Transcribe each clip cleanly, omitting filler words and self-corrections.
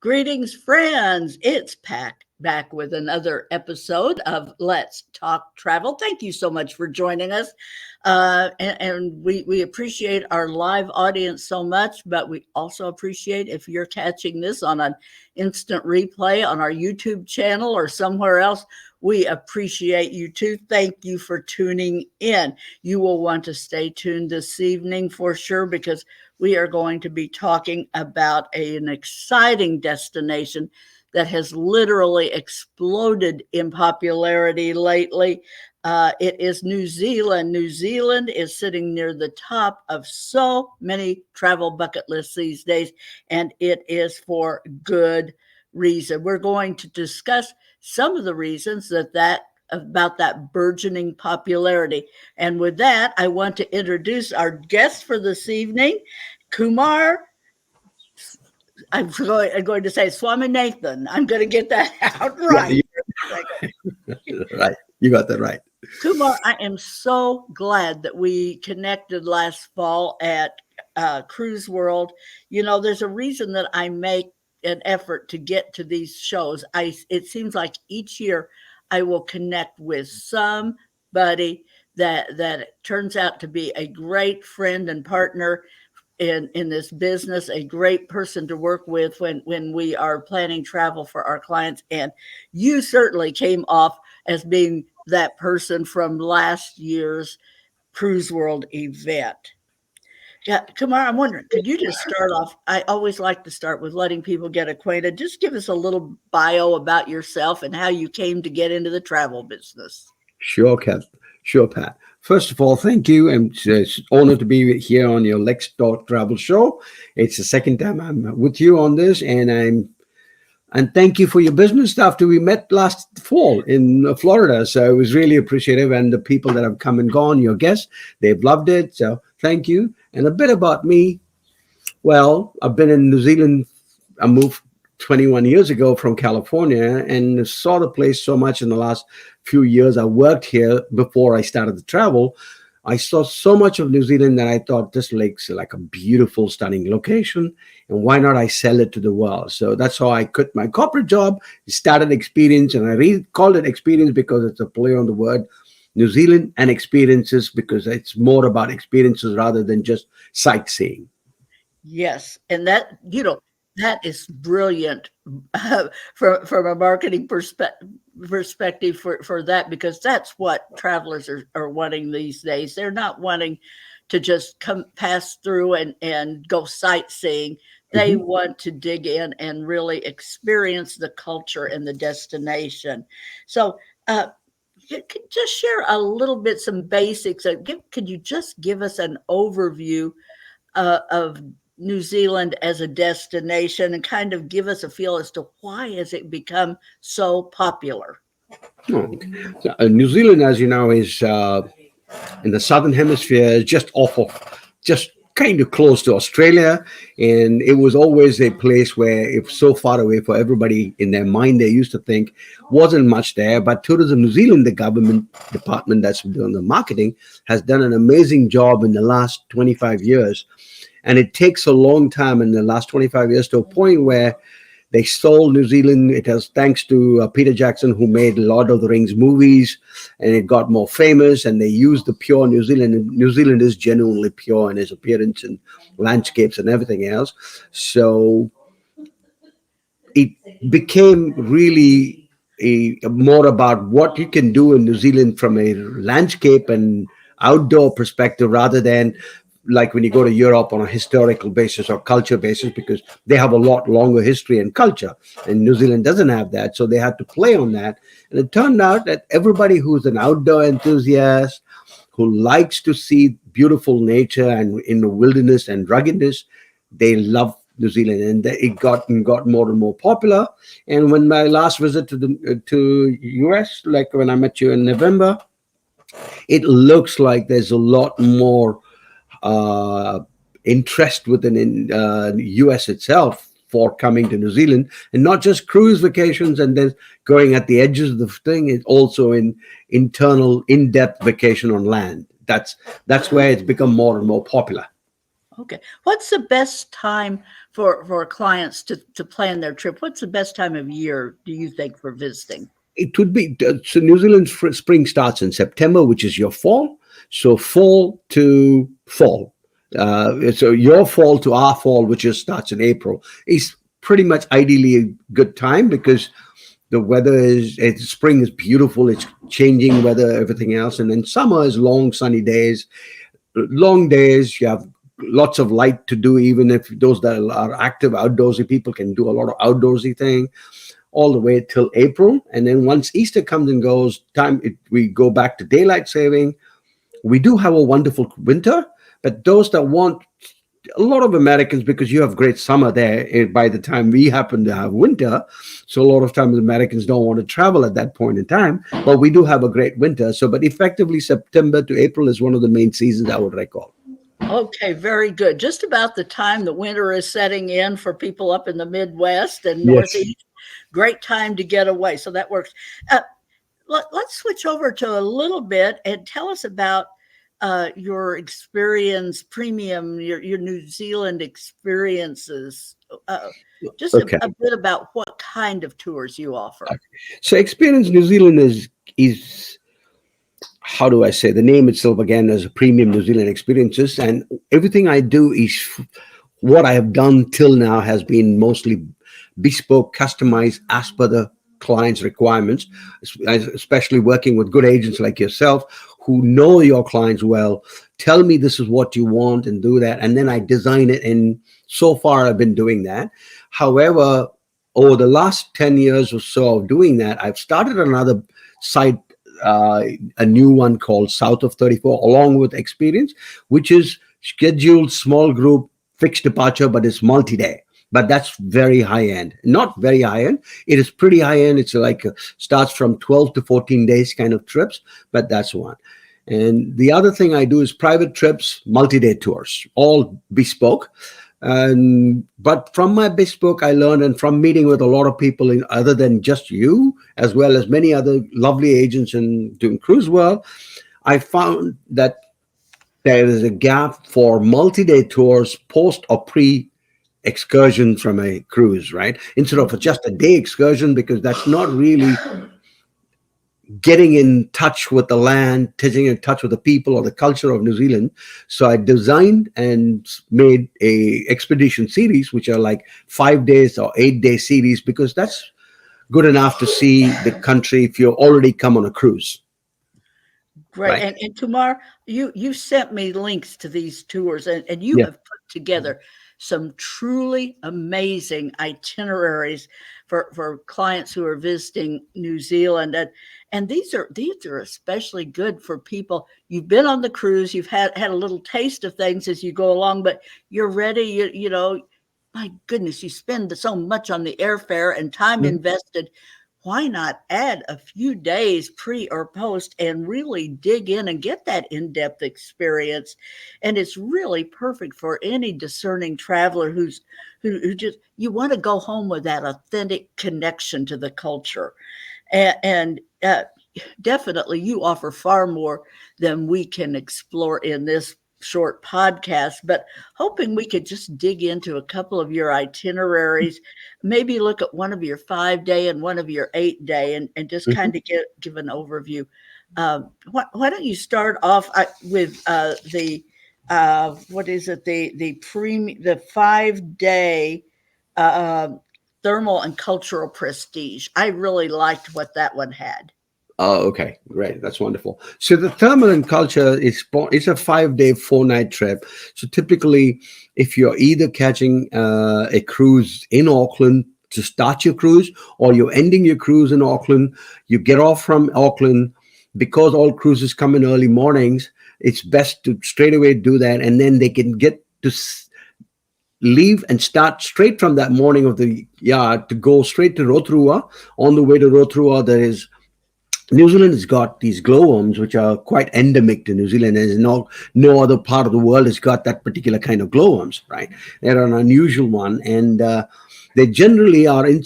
Greetings, friends. It's Pack back with another episode of Let's Talk Travel. Thank you so much for joining us. And we appreciate our live audience so much, but we also appreciate if you're catching this on an instant replay on our YouTube channel or somewhere else. We appreciate you too. Thank you for tuning in. You will want to stay tuned this evening for sure because we are going to be talking about an exciting destination that has literally exploded in popularity lately. It is New Zealand. New Zealand is sitting near the top of so many travel bucket lists these days, and it is for good reason. We're going to discuss some of the reasons about that burgeoning popularity. And with that, I want to introduce our guest for this evening, Kumar. I'm going to say Swaminathan. I'm going to get that out right. Right. You got that right. Kumar, I am so glad that we connected last fall at Cruise World. You know, there's a reason that I make an effort to get to these shows. It seems like each year I will connect with somebody that turns out to be a great friend and partner in this business, a great person to work with when we are planning travel for our clients. And you certainly came off as being that person from last year's Cruise World event. Yeah, Kumar, I'm wondering, could you just start off? I always like to start with letting people get acquainted. Just give us a little bio about yourself and how you came to get into the travel business. Sure, Kath. Sure, Pat. First of all, thank you. I'm just honored to be here on your Lex Talk Travel Show. It's the second time I'm with you on this, and thank you for your business after we met last fall in Florida. So it was really appreciative, and the people that have come and gone, your guests, they've loved it. So thank you. And a bit about me. Well, I've been in New Zealand. I moved 21 years ago from California and saw the place so much in the last few years. I worked here before I started to travel. I saw so much of New Zealand that I thought this lake's like a beautiful, stunning location. And why not I sell it to the world? So that's how I quit my corporate job, started Experience. And I called it Experience because it's a play on the word New Zealand and experiences, because it's more about experiences rather than just sightseeing. Yes, and that is brilliant from a marketing perspective for that, because that's what travelers are wanting these days. They're not wanting to just come pass through and go sightseeing. They Mhm. want to dig in and really experience the culture and the destination. So, you could just share a little bit, some basics. Could you just give us an overview of New Zealand as a destination and kind of give us a feel as to why has it become so popular? Oh, okay. So, New Zealand, as you know, is in the southern hemisphere, just off of, just kind of close to Australia, and it was always a place where, if so far away for everybody in their mind, they used to think wasn't much there. But Tourism New Zealand, the government department that's doing the marketing, has done an amazing job in the last 25 years, and it takes a long time in the last 25 years to a point where they sold New Zealand. It was thanks to Peter Jackson, who made Lord of the Rings movies, and it got more famous. And they used the pure New Zealand. And New Zealand is genuinely pure in its appearance and landscapes and everything else. So it became really more about what you can do in New Zealand from a landscape and outdoor perspective, rather than like when you go to Europe on a historical basis or culture basis, because they have a lot longer history and culture, and New Zealand doesn't have that. So they had to play on that. And it turned out that everybody who's an outdoor enthusiast, who likes to see beautiful nature and in the wilderness and ruggedness, they love New Zealand, and it got more and more popular. And when my last visit to US, like when I met you in November, it looks like there's a lot more uh, interest within US itself for coming to New Zealand, and not just cruise vacations and then going at the edges of the thing. It's also in internal, in-depth vacation on land. That's where it's become more and more popular. Okay. What's the best time for clients to plan their trip? What's the best time of year do you think for visiting? It would be so New Zealand's spring starts in September, which is your fall. So fall to fall. So your fall to our fall, which just starts in April, is pretty much ideally a good time because the weather spring is beautiful. It's changing weather, everything else, and then summer is long sunny days, long days. You have lots of light to do, even if those that are active outdoorsy people can do a lot of outdoorsy thing all the way till April. And then once Easter comes and goes, we go back to daylight saving. We do have a wonderful winter, but those that want a lot of Americans, because you have great summer there, by the time we happen to have winter, so a lot of times Americans don't want to travel at that point in time, but we do have a great winter. So, but effectively September to April is one of the main seasons I would recall. Okay, very good. Just about the time the winter is setting in for people up in the Midwest and Yes. Northeast. Great time to get away. So that works. Let's switch over to a little bit and tell us about your experience premium, your New Zealand experiences. Just Okay. a bit about what kind of tours you offer. So Experience New Zealand is how do I say, the name itself again as a premium New Zealand experiences, and everything I do is what I have done till now has been mostly bespoke, customized as per the client's requirements, especially working with good agents like yourself who know your clients well. Tell me this is what you want and do that, and then I design it. And so far I've been doing that. However, over the last 10 years or so of doing that, I've started another site, a new one called South of 34, along with Experience, which is scheduled small group fixed departure, but it's multi-day. But that's very high end. Not very high end. It is pretty high end. It's like starts from 12 to 14 days kind of trips, but that's one. And the other thing I do is private trips, multi-day tours, all bespoke. But from my bespoke, I learned, and from meeting with a lot of people other than just you, as well as many other lovely agents in doing cruise world, I found that there is a gap for multi-day tours post or pre excursion from a cruise, right? Instead of just a day excursion, because that's not really getting in touch with the land, getting in touch with the people or the culture of New Zealand. So I designed and made a expedition series, which are like 5 days or 8 day series, because that's good enough to see the country if you've already come on a cruise. Great. Right. And Kumar, you sent me links to these tours, and you Yeah. have put together some truly amazing itineraries for clients who are visiting New Zealand. And these are especially good for people. You've been on the cruise, you've had a little taste of things as you go along, but you're ready, you know, my goodness, you spend so much on the airfare and time invested. Why not add a few days pre or post and really dig in and get that in-depth experience? And it's really perfect for any discerning traveler who just, you want to go home with that authentic connection to the culture. And definitely you offer far more than we can explore in this short podcast, but hoping we could just dig into a couple of your itineraries, maybe look at one of your 5 day and one of your 8 day, and just kind of give an overview. Why don't you start off with the what is it, the 5 day thermal and cultural prestige? I really liked what that one had. Oh, okay, great. That's wonderful. So the thermal and culture is it's a 5 day, 4 night trip. So typically, if you're either catching a cruise in Auckland to start your cruise, or you're ending your cruise in Auckland, you get off from Auckland, because all cruises come in early mornings. It's best to straight away do that, and then they can get to leave and start straight from that morning of the yard to go straight to Rotorua. On the way to Rotorua, there is New Zealand has got these glowworms, which are quite endemic to New Zealand. There's no other part of the world has got that particular kind of glowworms, right? They're an unusual one, and they generally are in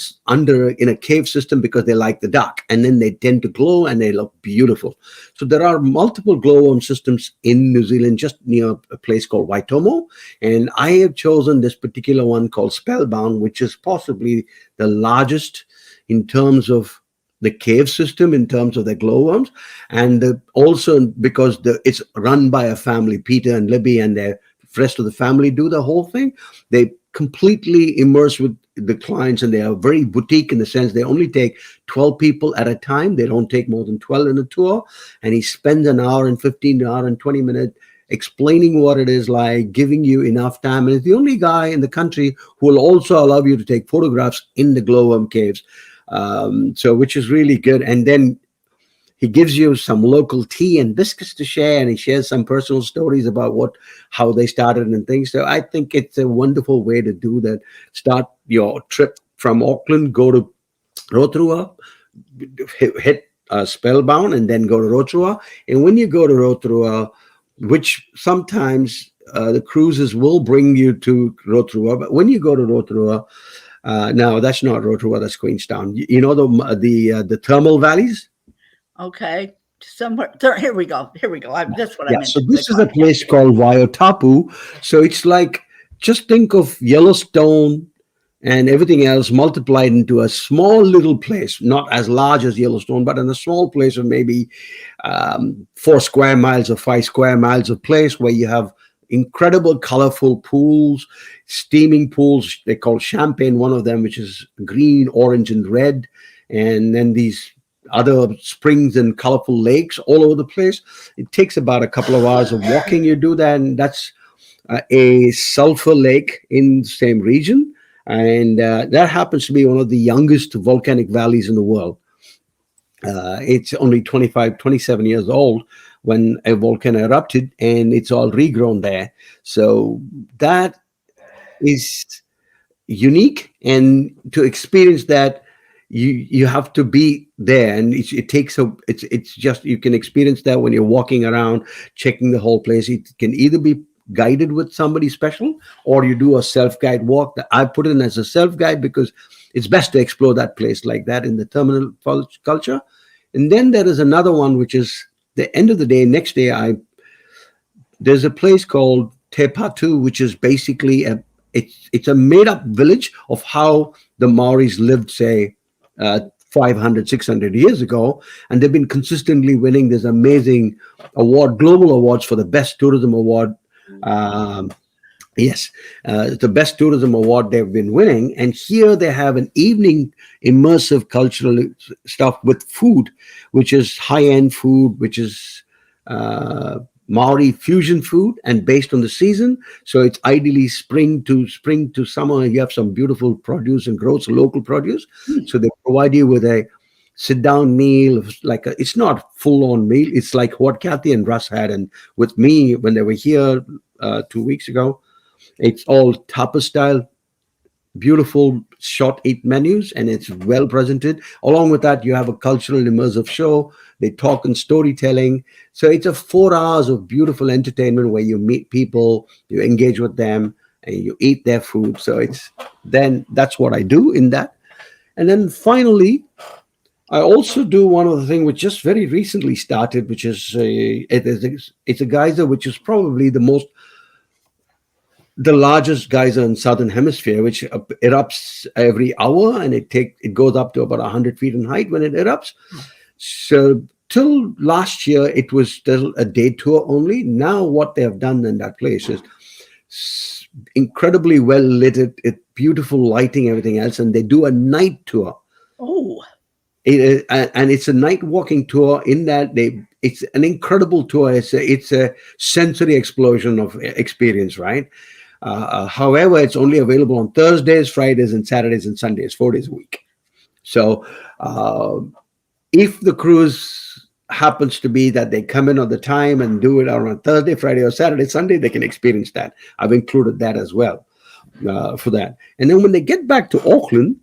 a cave system because they like the dark, and then they tend to glow and they look beautiful. So there are multiple glowworm systems in New Zealand, just near a place called Waitomo, and I have chosen this particular one called Spellbound, which is possibly the largest in terms of the cave system, in terms of the glowworms, and also because it's run by a family. Peter and Libby and the rest of the family do the whole thing. They completely immerse with the clients, and they are very boutique in the sense they only take 12 people at a time. They don't take more than 12 in a tour, and he spends an hour and 15 an hour and 20 minutes explaining what it is like, giving you enough time, and it's the only guy in the country who will also allow you to take photographs in the glowworm caves. So which is really good. And then he gives you some local tea and biscuits to share, and he shares some personal stories about how they started and things. So I think it's a wonderful way to do that. Start your trip from Auckland, go to Rotorua, hit Spellbound, and then go to Rotorua. And when you go to Rotorua, which sometimes the cruises will bring you to Rotorua, but when you go to Rotorua, no, that's not Rotorua, that's Queenstown. You know the thermal valleys? Okay. Somewhere there, here we go. That's what I Yeah, meant so to this click is a on. place called Waiotapu. So it's like, just think of Yellowstone and everything else multiplied into a small little place, not as large as Yellowstone, but in a small place of maybe 4 square miles or 5 square miles of place where you have incredible colorful pools, steaming pools. They call Champagne, one of them, which is green, orange, and red. And then these other springs and colorful lakes all over the place. It takes about a couple of hours of walking. You do that, and that's a sulfur lake in the same region. And that happens to be one of the youngest volcanic valleys in the world. It's only 25, 27 years old when a volcano erupted, and it's all regrown there. So that is unique, and to experience that, you have to be there, and it takes it's just, you can experience that when you're walking around checking the whole place. It can either be guided with somebody special, or you do a self-guide walk. That I put in as a self-guide because it's best to explore that place like that in the terminal culture. And then there is another one, which is the end of the day, next day, there's a place called Te Patu, which is basically it's a made up village of how the Maoris lived, say, 500, 600 years ago. And they've been consistently winning this amazing award, global awards for the best tourism award. Yes, the best tourism award they've been winning. And here they have an evening immersive cultural stuff with food, which is high-end food, which is Maori fusion food and based on the season. So it's ideally spring to summer. You have some beautiful produce and growth, local produce. So they provide you with a sit-down meal, it's not full-on meal. It's like what Kathy and Russ had, and with me when they were here 2 weeks ago. It's all tapas style, beautiful short eat menus, and it's well presented. Along with that, you have a cultural immersive show. They talk and storytelling. So it's a 4 hours of beautiful entertainment where you meet people, you engage with them, and you eat their food. So that's what I do in that. And then finally, I also do one of the things which just very recently started, which is it's a geyser which is probably the largest geyser in southern hemisphere, which erupts every hour, and it goes up to about 100 feet in height when it erupts. So till last year, it was still a day tour only. Now what they have done in that place is incredibly well lit, beautiful lighting, everything else, and they do a night tour. Oh. And it's a night walking tour in that it's an incredible tour. It's a sensory explosion of experience, right? However, it's only available on Thursdays, Fridays, and Saturdays and Sundays, 4 days a week. So if the cruise happens to be that they come in on the time and do it on a Thursday, Friday, or Saturday, Sunday, they can experience that. I've included that as well for that. And then when they get back to Auckland,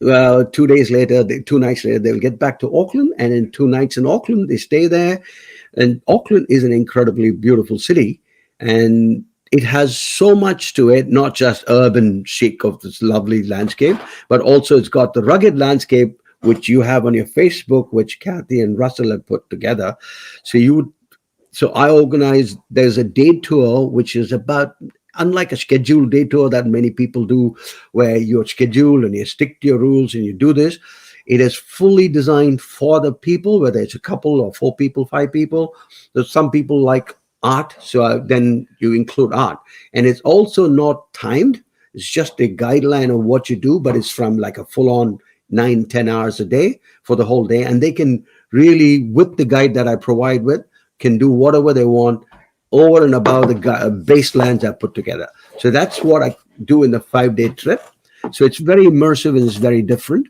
Well, 2 days later, 2 nights later, they'll get back to Auckland, and in 2 nights in Auckland, they stay there. And Auckland is an incredibly beautiful city, and it has so much to it, not just urban chic of this lovely landscape, but also it's got the rugged landscape which you have on your Facebook, which Kathy and Russell have put together. So you would so I organize, there's a day tour which is about, unlike a scheduled day tour that many people do, where you're scheduled and you stick to your rules and you do this. It is fully designed for the people, whether it's a couple or 4 people, 5 people. There's some people like art, so then you include art. And it's also not timed. It's just a guideline of what you do, but it's from like a full-on 9, 10 hours a day for the whole day. And they can really, with the guide that I provide with, can do whatever they want over and above the baselines I put together. So that's what I do in the 5-day trip. So it's very immersive and it's very different.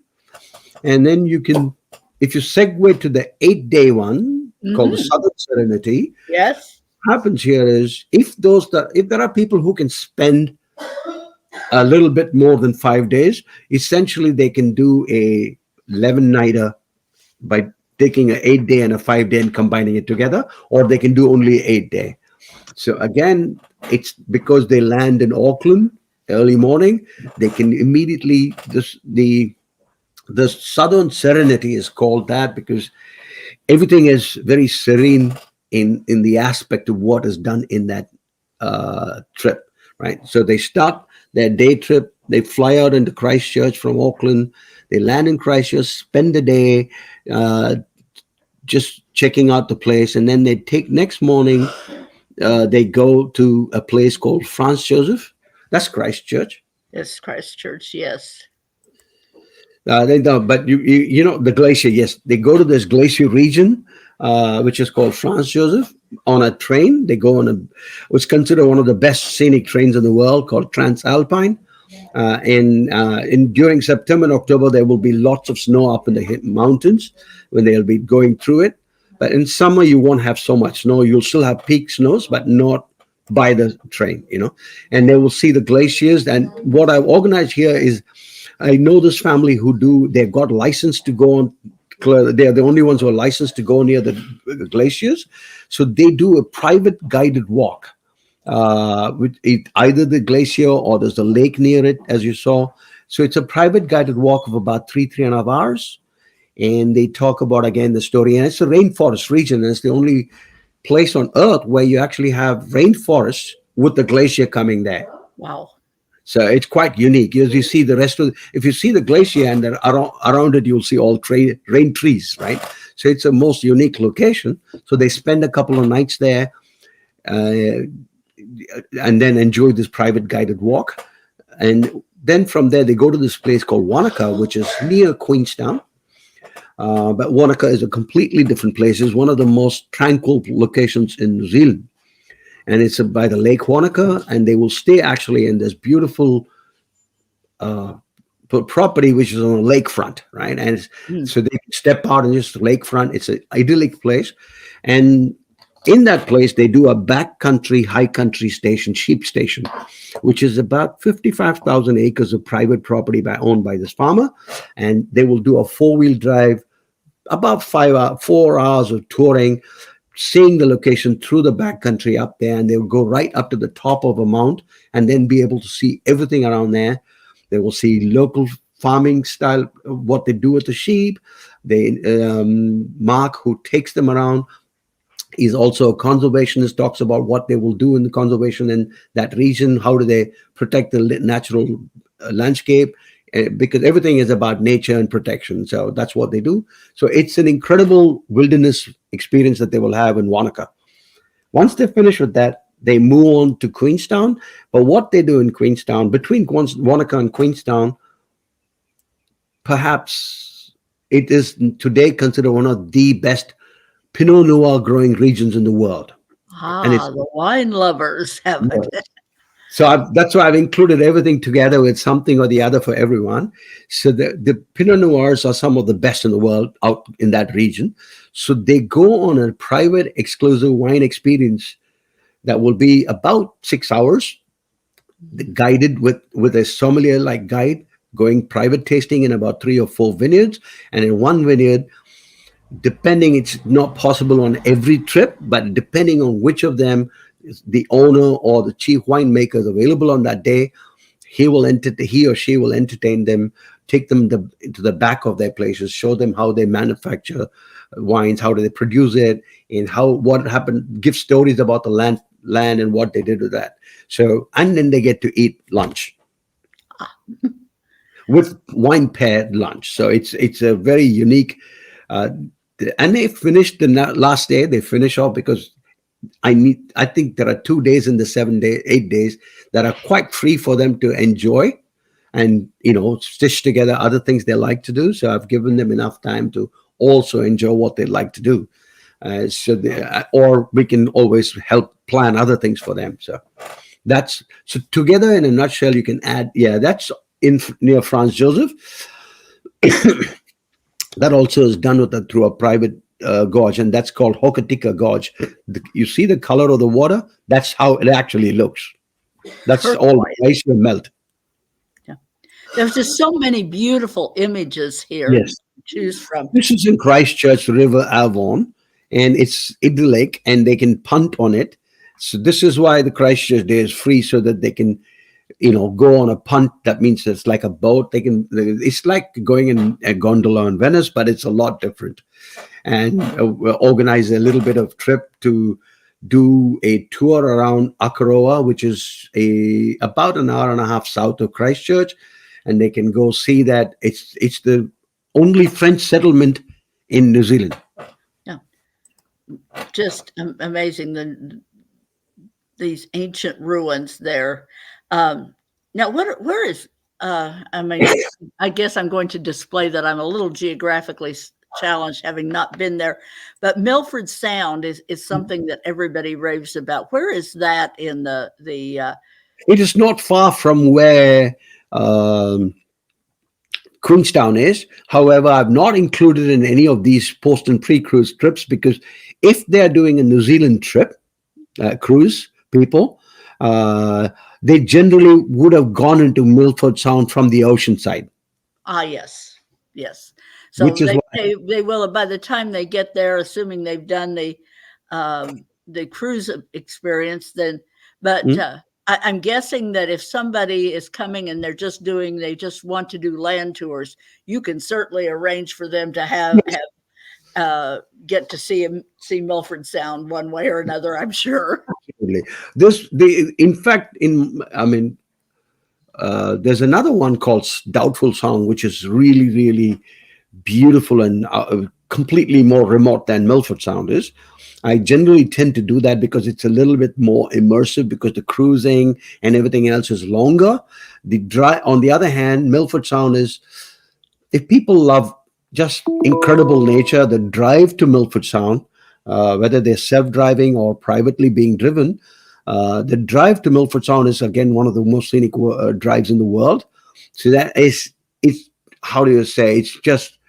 And then you can, if you segue to the 8-day one called the Southern Serenity, Yes. happens here is if there are people who can spend a little bit more than 5 days, essentially they can do a 11-nighter by taking an 8-day and a 5-day and combining it together, or they can do only 8-day. So again, it's because they land in Auckland early morning, they can immediately, the Southern Serenity is called that because everything is very serene in the aspect of what is done in that trip, right? So they start their day trip, they fly out into Christchurch from Auckland, they land in Christchurch, spend the day just checking out the place, and then they take next morning, they go to a place called Franz Joseph. That's Christchurch. Yes, Christchurch. Yes. They don't, but you know the glacier. Yes, they go to this glacier region, which is called Franz Joseph, on a train. They go on what's considered one of the best scenic trains in the world, called Transalpine. In during September and October, there will be lots of snow up in the mountains when they'll be going through it. But in summer, you won't have so much snow. You'll still have peak snows, but not by the train, And they will see the glaciers. And what I've organized here is, I know this family they've got license to go on. They're the only ones who are licensed to go near the glaciers. So they do a private guided walk with either the glacier or there's a lake near it, as you saw. So it's a private guided walk of about 3.5 hours. And they talk about, again, the story. And it's a rainforest region. And it's the only place on Earth where you actually have rainforests with the glacier coming there. Wow. So it's quite unique. As you see the rest of, if you see the glacier and around it, you'll see all rain trees, right? So it's a most unique location. So they spend a couple of nights there and then enjoy this private guided walk. And then from there, they go to this place called Wanaka, which is near Queenstown. But Wanaka is a completely different place. It's one of the most tranquil locations in New Zealand. And it's by the Lake Wanaka, and they will stay actually in this beautiful property, which is on a lakefront, right? And so they can step out and just the lakefront. It's an idyllic place. And in that place, they do a backcountry, high country station, sheep station, which is about 55,000 acres of private property owned by this farmer. And they will do a 4-wheel drive, about 4 hours of touring, seeing the location through the backcountry up there, and they'll go right up to the top of a mount and then be able to see everything around there. They will see local farming style, what they do with the sheep. Mark, who takes them around, is also a conservationist, talks about what they will do in the conservation in that region. How do they protect the natural landscape? Because everything is about nature and protection. So that's what they do. So it's an incredible wilderness experience that they will have in Wanaka. Once they finish with that, they move on to Queenstown. But what they do in Queenstown, between Wanaka and Queenstown, perhaps it is today considered one of the best Pinot Noir growing regions in the world. And the wine lovers have it. So that's why I've included everything together with something or the other for everyone. So the Pinot Noirs are some of the best in the world out in that region. So they go on a private, exclusive wine experience that will be about 6 hours, guided with a sommelier-like guide going private tasting in about 3 or 4 vineyards, and in one vineyard, depending, it's not possible on every trip, but depending on which of them is the owner or the chief winemaker is available on that day, he or she will entertain them, take them to the back of their places, show them how they manufacture wines, how do they produce it, and what happened, give stories about the land and what they did with that. So, and then they get to eat lunch with wine paired lunch. So it's a very unique. And they finished the last day. They finish off because I think there are 2 days in the 8 days that are quite free for them to enjoy, and stitch together other things they like to do. So I've given them enough time to also enjoy what they like to do. Or we can always help plan other things for them. So together in a nutshell, you can add. Yeah, that's near Franz Joseph. That also is done through a private gorge, and that's called Hokitika Gorge. You see the color of the water? That's how it actually looks. That's all glacier melt. Yeah. There's just so many beautiful images here Yes. to choose from. This is in Christchurch, River Avon, and it's idyllic, and they can punt on it. So this is why the Christchurch Day is free, so that they can go on a punt. That means it's like a boat. It's like going in a gondola in Venice, but it's a lot different. And we'll organize a little bit of trip to do a tour around Akaroa, which is about an hour and a half south of Christchurch, and they can go see that it's the only French settlement in New Zealand. Yeah, just amazing. These ancient ruins there. Now, where is? I guess I'm going to display that I'm a little geographically challenged, having not been there. But Milford Sound is something that everybody raves about. Where is that in the? It is not far from where Queenstown is. However, I've not included in any of these post and pre-cruise trips, because if they're doing a New Zealand trip, cruise people, they generally would have gone into Milford Sound from the ocean side. Yes. So they will, by the time they get there, assuming they've done the cruise experience, then. But I'm guessing that if somebody is coming and they just want to do land tours, you can certainly arrange for them to get to see Milford Sound one way or another, I'm sure. Absolutely. In fact, there's another one called Doubtful Sound, which is really, really beautiful and completely more remote than Milford Sound is. I generally tend to do that because it's a little bit more immersive, because the cruising and everything else is longer. On the other hand, Milford Sound is, if people love just incredible nature, the drive to Milford Sound, whether they're self-driving or privately being driven, the drive to Milford Sound is, again, one of the most scenic drives in the world. So that is, it's, how do you say, it's just,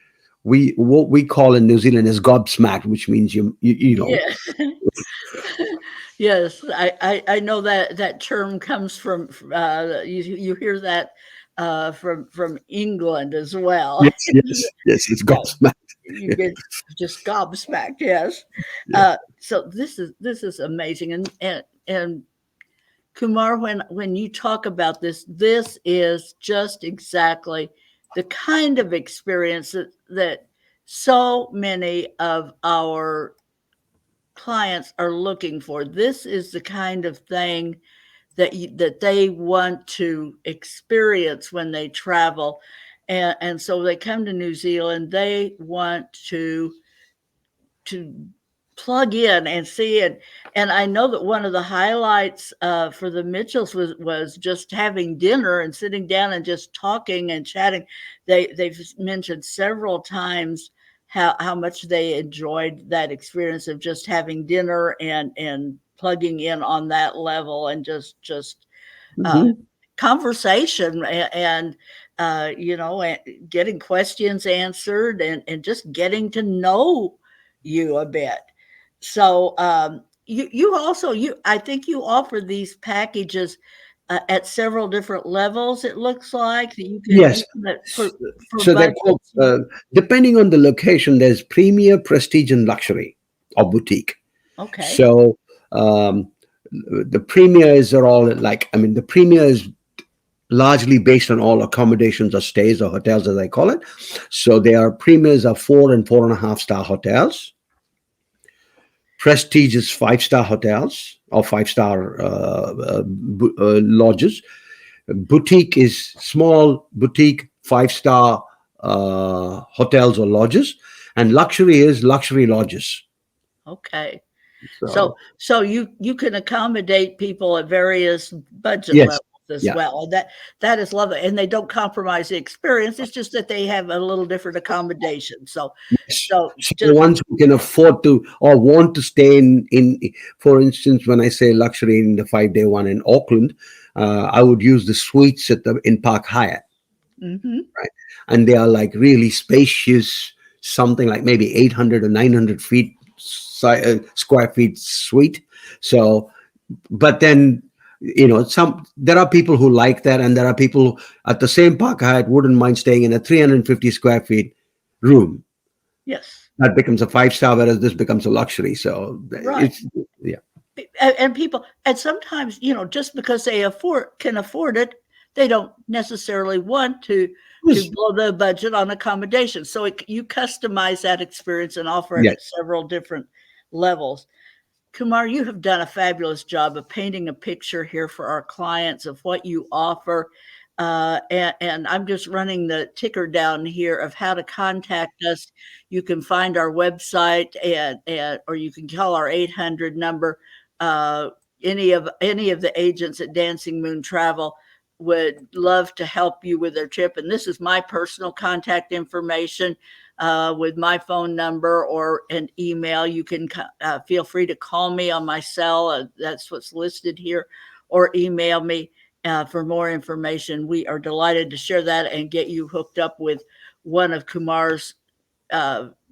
what we call in New Zealand is gobsmacked, which means you know. Yeah. Yes, I know that term comes from you hear that from England as well. Yes, it's gobsmacked. You get just gobsmacked. Yes. So this is amazing, and Kumar, when you talk about this is just exactly the kind of experience that so many of our clients are looking for. This is the kind of thing that they want to experience when they travel, and so they come to New Zealand. They want to plug in and see it. And I know that one of the highlights for the Mitchells was just having dinner and sitting down and just talking and chatting. They've mentioned several times how much they enjoyed that experience of just having dinner and plugging in on that level, and just conversation and getting questions answered, and just getting to know you a bit. So you also, I think you offer these packages at several different levels. It looks like that Yes. for So they're called, budgets. depending on the location, there's premier, prestige, and luxury or boutique. Okay. So um, the premiers are all like, I mean, the premier is largely based on all accommodations or stays or hotels, as I call it. So their premiers are 4 and 4.5 star hotels. Prestige is 5 star hotels or 5 star lodges. Boutique is small boutique 5 star hotels or lodges, and luxury is luxury lodges. Okay. So So you can accommodate people at various budget yes, levels as yeah. well. That is lovely, and they don't compromise the experience. It's just that they have a little different accommodation. Yes. So So the just ones who can afford to or want to stay in for instance, when I say luxury in the 5 day one in Auckland, I would use the suites at the in Park Hyatt, mhm. right? And they are like really spacious, something like maybe 800 or 900 feet square feet suite. So, but then some there are people who like that, and there are people at the same Park Hyatt wouldn't mind staying in a 350 square feet room. Yes, That becomes a 5 star, whereas this becomes a luxury. So right. it's yeah, And people, and sometimes, just because they can afford it, they don't necessarily want to yes, blow the budget on accommodation. So you customize that experience and offer it yes. at several different levels. Kumar, you have done a fabulous job of painting a picture here for our clients of what you offer. And I'm just running the ticker down here of how to contact us. You can find our website or you can call our 800 number. Uh, any of the agents at Dancing Moon Travel would love to help you with their trip. And this is my personal contact information with my phone number or an email. You can feel free to call me on my cell. That's what's listed here, or email me for more information. We are delighted to share that and get you hooked up with one of Kumar's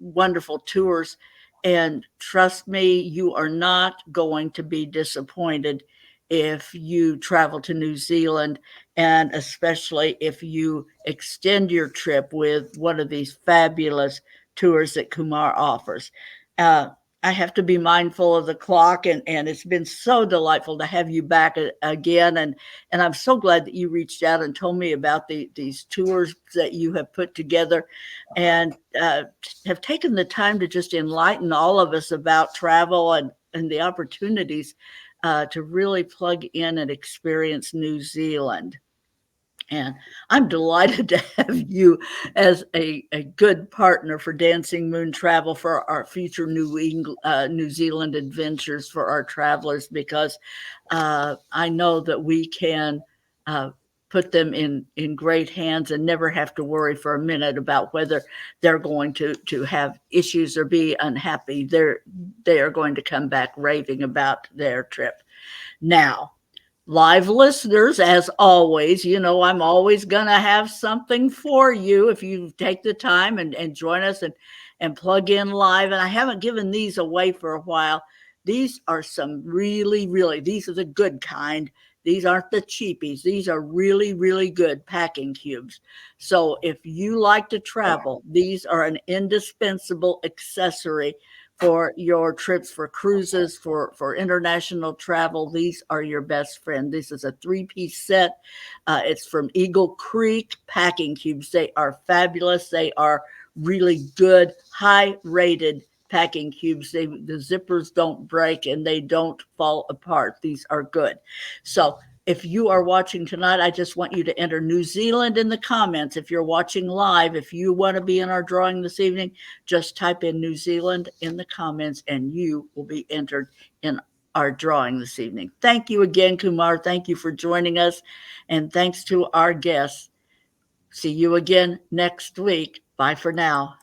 wonderful tours. And trust me, you are not going to be disappointed if you travel to New Zealand, and especially if you extend your trip with one of these fabulous tours that Kumar offers. Uh, I have to be mindful of the clock, and it's been so delightful to have you back again. And I'm so glad that you reached out and told me about these tours that you have put together, and have taken the time to just enlighten all of us about travel and the opportunities to really plug in and experience New Zealand. And I'm delighted to have you as a good partner for Dancing Moon Travel for our future New Zealand adventures for our travelers, because I know that we can uh, put them in great hands and never have to worry for a minute about whether they're going to have issues or be unhappy. They are going to come back raving about their trip. Now, live listeners, as always, I'm always going to have something for you if you take the time and join us and plug in live. And I haven't given these away for a while. These are some these are the good kind. These aren't the cheapies. These are really, really good packing cubes. So if you like to travel, these are an indispensable accessory for your trips, for cruises, for international travel. These are your best friend. This is a 3-piece set. It's from Eagle Creek Packing Cubes. They are fabulous. They are really good, high rated packing cubes. The zippers don't break and they don't fall apart. These are good. So if you are watching tonight, I just want you to enter New Zealand in the comments. If you're watching live, if you want to be in our drawing this evening, just type in New Zealand in the comments and you will be entered in our drawing this evening. Thank you again, Kumar. Thank you for joining us. And thanks to our guests. See you again next week. Bye for now.